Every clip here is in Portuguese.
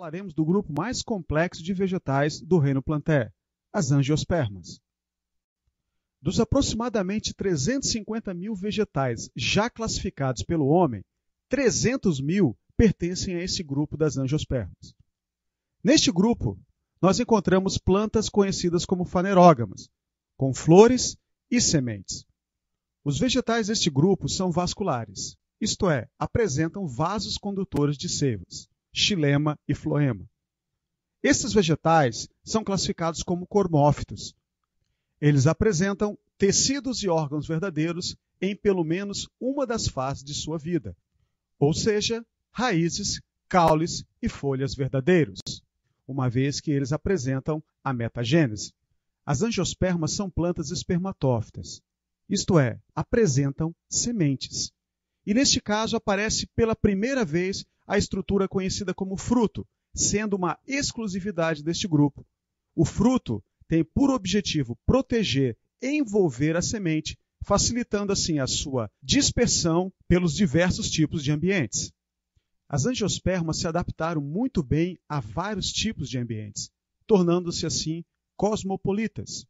falaremos do grupo mais complexo de vegetais do reino Plantae, as angiospermas. Dos aproximadamente 350 mil vegetais já classificados pelo homem, 300 mil pertencem a esse grupo das angiospermas. Neste grupo, nós encontramos plantas conhecidas como fanerógamas, com flores e sementes. Os vegetais deste grupo são vasculares, isto é, apresentam vasos condutores de seivas, xilema e floema. Estes vegetais são classificados como cormófitos. Eles apresentam tecidos e órgãos verdadeiros em pelo menos uma das fases de sua vida, ou seja, raízes, caules e folhas verdadeiros, uma vez que eles apresentam a metagênese. As angiospermas são plantas espermatófitas, isto é, apresentam sementes. E neste caso aparece pela primeira vez a estrutura conhecida como fruto, sendo uma exclusividade deste grupo. O fruto tem por objetivo proteger e envolver a semente, facilitando assim a sua dispersão pelos diversos tipos de ambientes. As angiospermas se adaptaram muito bem a vários tipos de ambientes, tornando-se assim cosmopolitas.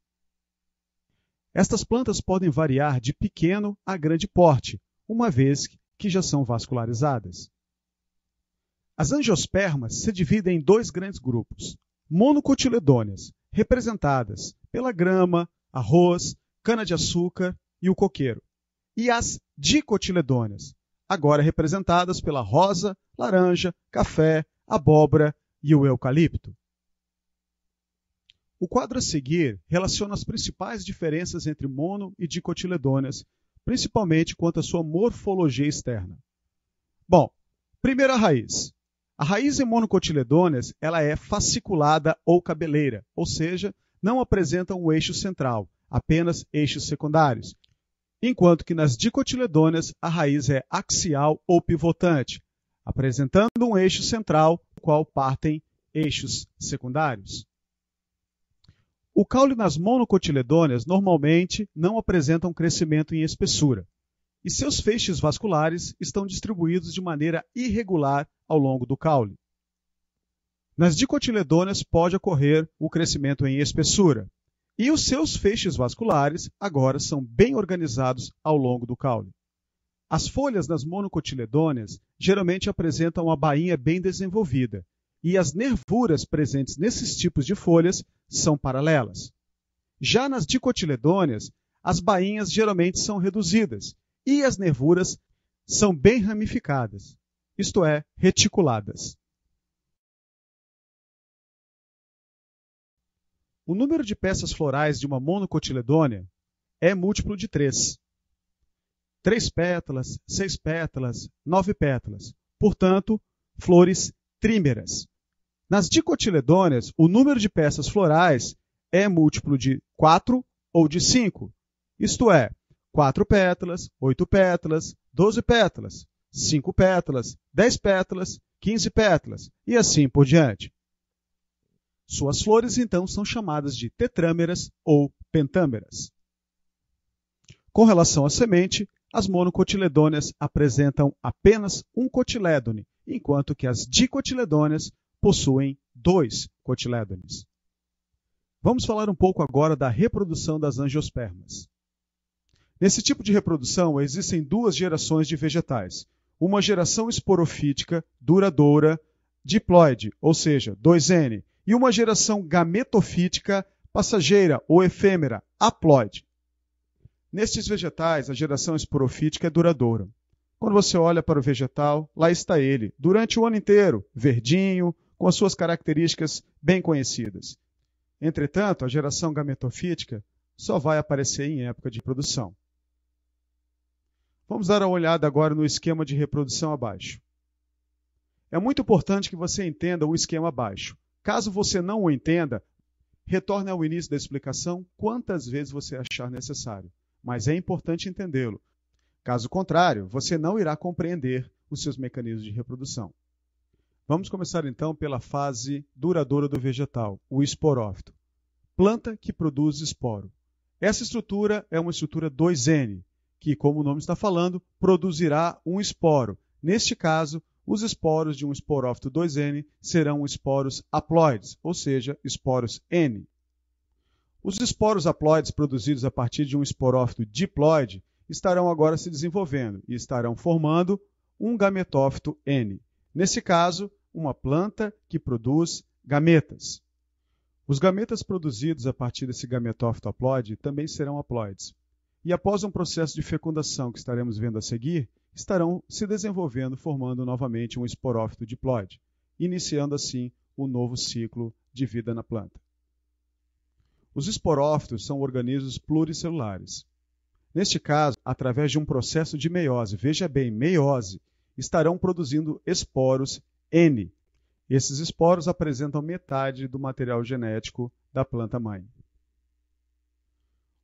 Estas plantas podem variar de pequeno a grande porte, uma vez que já são vascularizadas. As angiospermas se dividem em dois grandes grupos: monocotiledôneas, representadas pela grama, arroz, cana-de-açúcar e o coqueiro, e as dicotiledôneas, agora representadas pela rosa, laranja, café, abóbora e o eucalipto. O quadro a seguir relaciona as principais diferenças entre mono e dicotiledôneas, principalmente quanto à sua morfologia externa. Bom, primeiro a raiz. A raiz em monocotiledôneas ela é fasciculada ou cabeleira, ou seja, não apresenta um eixo central, apenas eixos secundários, enquanto que nas dicotiledôneas a raiz é axial ou pivotante, apresentando um eixo central, do qual partem eixos secundários. O caule nas monocotiledôneas normalmente não apresentam crescimento em espessura, e seus feixes vasculares estão distribuídos de maneira irregular ao longo do caule. Nas dicotiledôneas pode ocorrer o crescimento em espessura, e os seus feixes vasculares agora são bem organizados ao longo do caule. As folhas nas monocotiledôneas geralmente apresentam uma bainha bem desenvolvida, e as nervuras presentes nesses tipos de folhas são paralelas. Já nas dicotiledôneas, as bainhas geralmente são reduzidas e as nervuras são bem ramificadas, isto é, reticuladas. O número de peças florais de uma monocotiledônea é múltiplo de 3. 3 pétalas, 6 pétalas, 9 pétalas, portanto, flores trímeras. Nas dicotiledôneas, o número de peças florais é múltiplo de 4 ou de 5, isto é, 4 pétalas, 8 pétalas, 12 pétalas, 5 pétalas, 10 pétalas, 15 pétalas e assim por diante. Suas flores, então, são chamadas de tetrâmeras ou pentâmeras. Com relação à semente, as monocotiledôneas apresentam apenas um cotilédone, enquanto que as dicotiledôneas possuem 2 cotilédones. Vamos falar um pouco agora da reprodução das angiospermas. Nesse tipo de reprodução existem 2 gerações de vegetais. Uma geração esporofítica, duradoura, diploide, ou seja, 2N, e uma geração gametofítica, passageira ou efêmera, haploide. Nestes vegetais, a geração esporofítica é duradoura. Quando você olha para o vegetal, lá está ele, durante o ano inteiro, verdinho, com as suas características bem conhecidas. Entretanto, a geração gametofítica só vai aparecer em época de produção. Vamos dar uma olhada agora no esquema de reprodução abaixo. É muito importante que você entenda o esquema abaixo. Caso você não o entenda, retorne ao início da explicação quantas vezes você achar necessário. Mas é importante entendê-lo. Caso contrário, você não irá compreender os seus mecanismos de reprodução. Vamos começar então pela fase duradoura do vegetal, o esporófito. Planta que produz esporo. Essa estrutura é uma estrutura 2N, que, como o nome está falando, produzirá um esporo. Neste caso, os esporos de um esporófito 2N serão esporos haploides, ou seja, esporos N. Os esporos haploides produzidos a partir de um esporófito diploide estarão agora se desenvolvendo e estarão formando um gametófito N. Nesse caso, uma planta que produz gametas. Os gametas produzidos a partir desse gametófito haploide também serão haploides. E após um processo de fecundação que estaremos vendo a seguir, estarão se desenvolvendo, formando novamente um esporófito diploide, iniciando assim o novo ciclo de vida na planta. Os esporófitos são organismos pluricelulares. Neste caso, através de um processo de meiose, veja bem, meiose, estarão produzindo esporos N. Esses esporos apresentam metade do material genético da planta-mãe.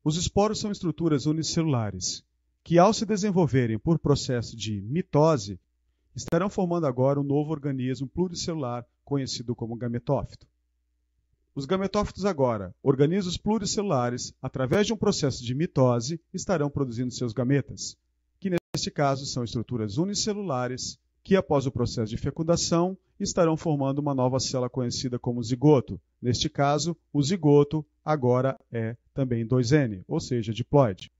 Os esporos são estruturas unicelulares, que ao se desenvolverem por processo de mitose, estarão formando agora um novo organismo pluricelular conhecido como gametófito. Os gametófitos agora, organismos pluricelulares, através de um processo de mitose, estarão produzindo seus gametas, que neste caso são estruturas unicelulares, que após o processo de fecundação, estarão formando uma nova célula conhecida como zigoto. Neste caso, o zigoto agora é também 2N, ou seja, diploide.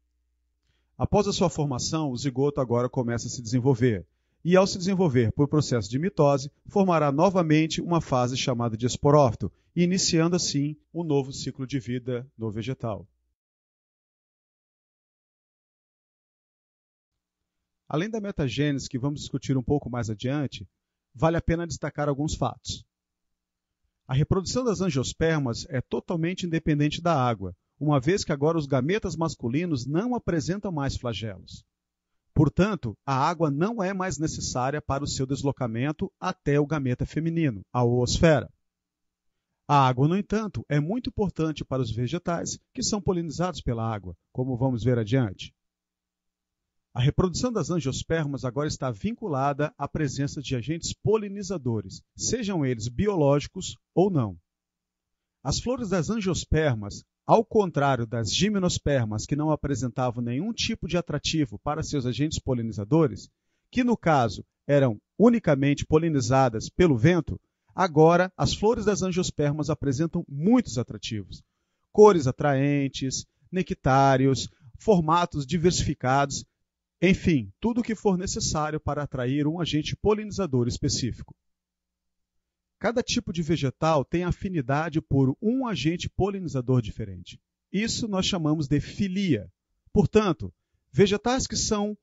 Após a sua formação, o zigoto agora começa a se desenvolver. E ao se desenvolver por processo de mitose, formará novamente uma fase chamada de esporófito, iniciando assim um novo ciclo de vida no vegetal. Além da metagênese, que vamos discutir um pouco mais adiante, vale a pena destacar alguns fatos. A reprodução das angiospermas é totalmente independente da água, uma vez que agora os gametas masculinos não apresentam mais flagelos. Portanto, a água não é mais necessária para o seu deslocamento até o gameta feminino, a oosfera. A água, no entanto, é muito importante para os vegetais que são polinizados pela água, como vamos ver adiante. A reprodução das angiospermas agora está vinculada à presença de agentes polinizadores, sejam eles biológicos ou não. As flores das angiospermas, ao contrário das gimnospermas, que não apresentavam nenhum tipo de atrativo para seus agentes polinizadores, que no caso eram unicamente polinizadas pelo vento, agora as flores das angiospermas apresentam muitos atrativos. Cores atraentes, nectários, formatos diversificados, enfim, tudo o que for necessário para atrair um agente polinizador específico. Cada tipo de vegetal tem afinidade por um agente polinizador diferente. Isso nós chamamos de filia. Portanto, vegetais que são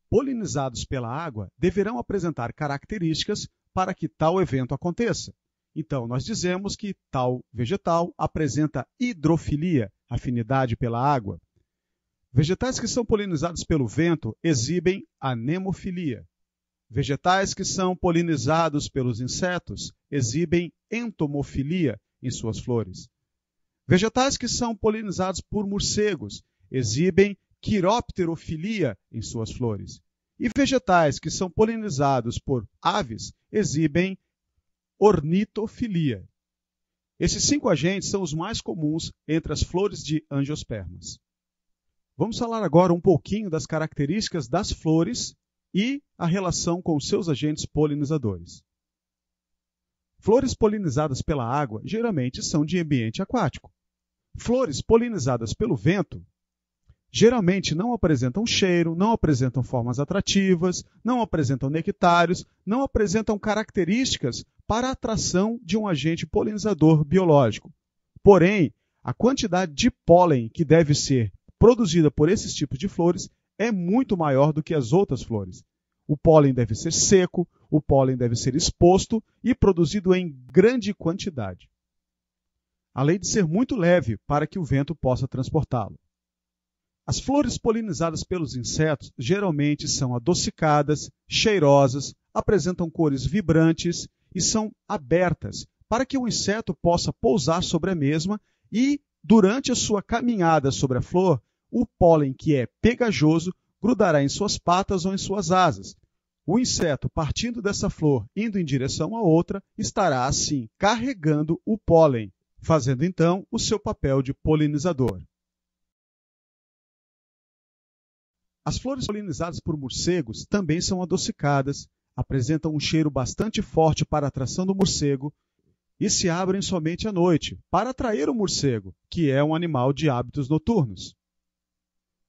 polinizados pela água deverão apresentar características para que tal evento aconteça. Então, nós dizemos que tal vegetal apresenta hidrofilia, afinidade pela água. Vegetais que são polinizados pelo vento exibem anemofilia. Vegetais que são polinizados pelos insetos exibem entomofilia em suas flores. Vegetais que são polinizados por morcegos exibem quiropterofilia em suas flores. E vegetais que são polinizados por aves exibem ornitofilia. Esses 5 agentes são os mais comuns entre as flores de angiospermas. Vamos falar agora um pouquinho das características das flores e a relação com seus agentes polinizadores. Flores polinizadas pela água geralmente são de ambiente aquático. Flores polinizadas pelo vento geralmente não apresentam cheiro, não apresentam formas atrativas, não apresentam nectários, não apresentam características para a atração de um agente polinizador biológico. Porém, a quantidade de pólen que deve ser produzida por esses tipos de flores é muito maior do que as outras flores. O pólen deve ser seco, o pólen deve ser exposto e produzido em grande quantidade, além de ser muito leve para que o vento possa transportá-lo. As flores polinizadas pelos insetos geralmente são adocicadas, cheirosas, apresentam cores vibrantes e são abertas para que o inseto possa pousar sobre a mesma e, durante a sua caminhada sobre a flor, o pólen, que é pegajoso, grudará em suas patas ou em suas asas. O inseto, partindo dessa flor, indo em direção a outra, estará assim carregando o pólen, fazendo então o seu papel de polinizador. As flores polinizadas por morcegos também são adocicadas, apresentam um cheiro bastante forte para a atração do morcego e se abrem somente à noite, para atrair o morcego, que é um animal de hábitos noturnos.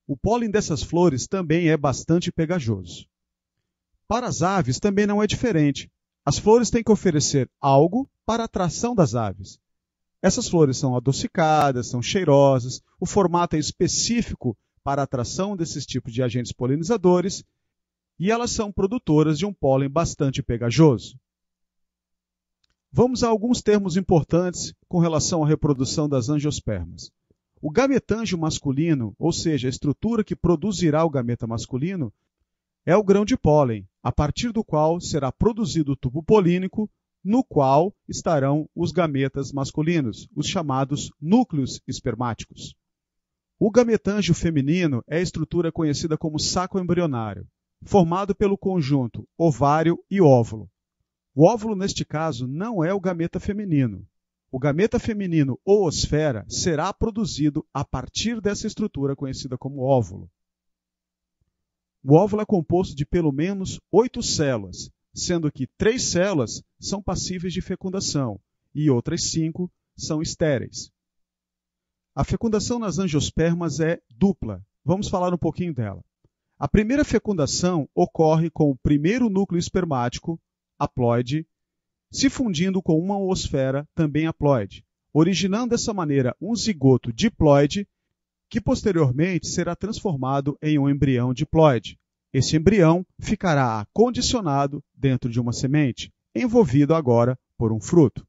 O pólen dessas flores também é bastante pegajoso. Para as aves também não é diferente. As flores têm que oferecer algo para a atração das aves. Essas flores são adocicadas, são cheirosas, o formato é específico para a atração desses tipos de agentes polinizadores e elas são produtoras de um pólen bastante pegajoso. Vamos a alguns termos importantes com relação à reprodução das angiospermas. O gametângio masculino, ou seja, a estrutura que produzirá o gameta masculino, é o grão de pólen, a partir do qual será produzido o tubo polínico, no qual estarão os gametas masculinos, os chamados núcleos espermáticos. O gametângio feminino é a estrutura conhecida como saco embrionário, formado pelo conjunto ovário e óvulo. O óvulo, neste caso, não é o gameta feminino. O gameta feminino ou esfera será produzido a partir dessa estrutura conhecida como óvulo. O óvulo é composto de pelo menos 8 células, sendo que 3 células são passíveis de fecundação e outras 5 são estéreis. A fecundação nas angiospermas é dupla. Vamos falar um pouquinho dela. A primeira fecundação ocorre com o primeiro núcleo espermático, haploide, se fundindo com uma oosfera, também haploide, originando dessa maneira um zigoto diploide, que posteriormente será transformado em um embrião diploide. Esse embrião ficará acondicionado dentro de uma semente, envolvido agora por um fruto.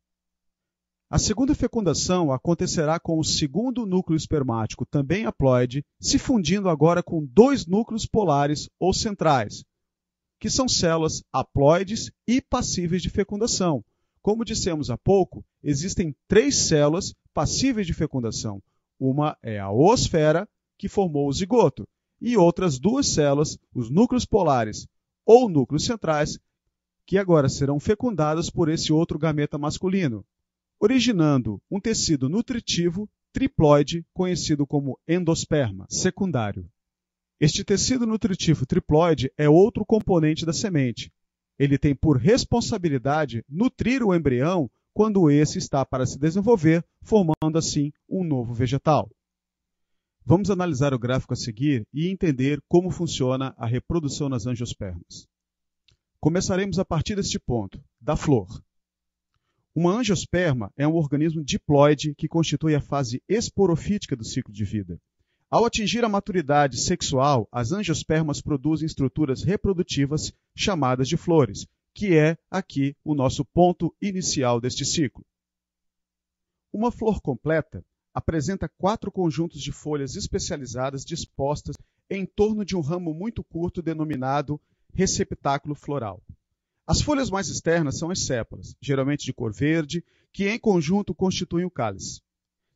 A segunda fecundação acontecerá com o segundo núcleo espermático, também haploide, se fundindo agora com 2 núcleos polares ou centrais, que são células haploides e passíveis de fecundação. Como dissemos há pouco, existem 3 células passíveis de fecundação. Uma é a oosfera, que formou o zigoto, e outras 2 células, os núcleos polares ou núcleos centrais, que agora serão fecundadas por esse outro gameta masculino, originando um tecido nutritivo triploide, conhecido como endosperma secundário. Este tecido nutritivo triploide é outro componente da semente. Ele tem por responsabilidade nutrir o embrião quando esse está para se desenvolver, formando assim um novo vegetal. Vamos analisar o gráfico a seguir e entender como funciona a reprodução nas angiospermas. Começaremos a partir deste ponto, da flor. Uma angiosperma é um organismo diploide que constitui a fase esporofítica do ciclo de vida. Ao atingir a maturidade sexual, as angiospermas produzem estruturas reprodutivas chamadas de flores, que é aqui o nosso ponto inicial deste ciclo. Uma flor completa apresenta 4 conjuntos de folhas especializadas dispostas em torno de um ramo muito curto denominado receptáculo floral. As folhas mais externas são as sépalas, geralmente de cor verde, que em conjunto constituem o cálice.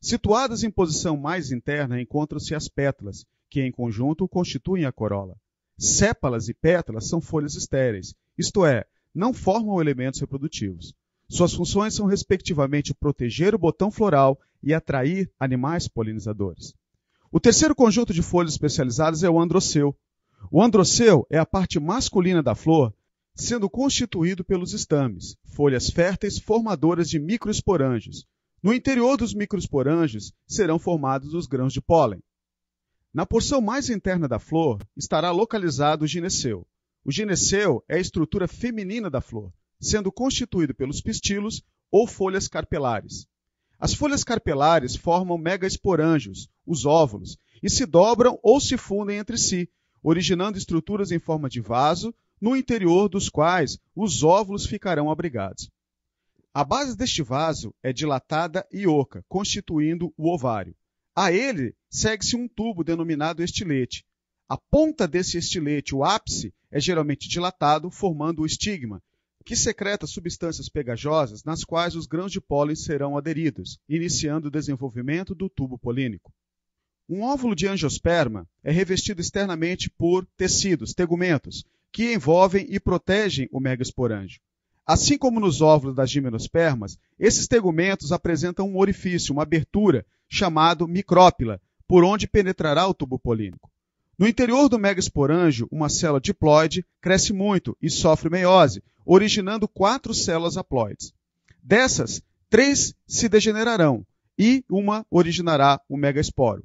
Situadas em posição mais interna encontram-se as pétalas, que em conjunto constituem a corola. Sépalas e pétalas são folhas estéreis, isto é, não formam elementos reprodutivos. Suas funções são respectivamente proteger o botão floral e atrair animais polinizadores. O terceiro conjunto de folhas especializadas é o androceu. O androceu é a parte masculina da flor, sendo constituído pelos estames, folhas férteis formadoras de microesporângios. No interior dos microesporângios serão formados os grãos de pólen. Na porção mais interna da flor estará localizado o gineceu. O gineceu é a estrutura feminina da flor, sendo constituído pelos pistilos ou folhas carpelares. As folhas carpelares formam megaesporângios, os óvulos, e se dobram ou se fundem entre si, originando estruturas em forma de vaso, no interior dos quais os óvulos ficarão abrigados. A base deste vaso é dilatada e oca, constituindo o ovário. A ele segue-se um tubo denominado estilete. A ponta desse estilete, o ápice, é geralmente dilatado, formando o estigma, que secreta substâncias pegajosas nas quais os grãos de pólen serão aderidos, iniciando o desenvolvimento do tubo polínico. Um óvulo de angiosperma é revestido externamente por tecidos, tegumentos, que envolvem e protegem o megaesporângio. Assim como nos óvulos das gimnospermas, esses tegumentos apresentam um orifício, uma abertura, chamado micrópila, por onde penetrará o tubo polínico. No interior do megaesporângio, uma célula diploide cresce muito e sofre meiose, originando 4 células haploides. Dessas, 3 se degenerarão e uma originará o megaesporo.